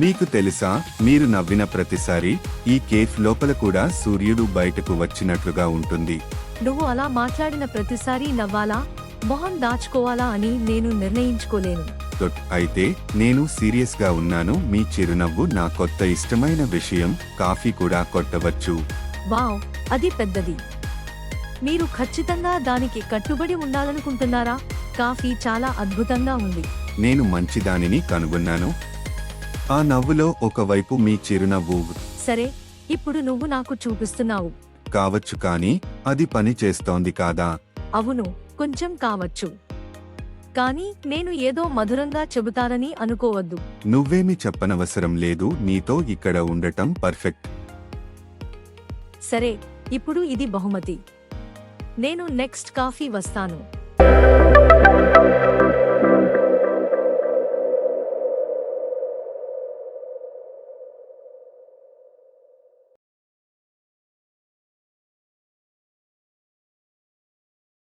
మీకు తెలుసా, మీరు నవ్విన ప్రతిసారి ఈ కేఫ్ లోపల కూడా సూర్యుడు బయటకు వచ్చినట్లుగా ఉంటుంది. నువ్వు అలా మాట్లాడిన ప్రతిసారి నవ్వాలా, మొహం దాచుకోవాలా అని నేను నిర్ణయించుకోలేను. అయితే నేను సీరియస్ గా ఉన్నాను. మీ చిరునవ్వు నా కొత్త ఇష్టమైన విషయం. కాఫీ కూడా కొట్టవచ్చు. వావ్, అది పెద్దది. మీరు ఖచ్చితంగా దానికి కట్టుబడి ఉండాలనుకుంటున్నారా? కాఫీ చాలా అద్భుతంగా ఉంది. నేను మంచిదానిని కనుగొన్నాను. ఆ నవ్వులో ఒకవైపు మీ చిరునవ్వు. సరే, ఇప్పుడు నువ్వు నాకు చూపిస్తున్నావు. కావచ్చు, కానీ అది పని చేస్తోంది కాదా? అవును, కొంచెం కావచ్చు. కానీ నేను ఏదో మధురంగా చెబుతానని అనుకోవద్దు. నువ్వేమి చెప్పనవసరం లేదు. నీతో ఇక్కడ ఉండటం పర్ఫెక్ట్. సరే, ఇప్పుడు ఇది బహుమతి. నేను నెక్స్ట్ కాఫీ వస్తాను.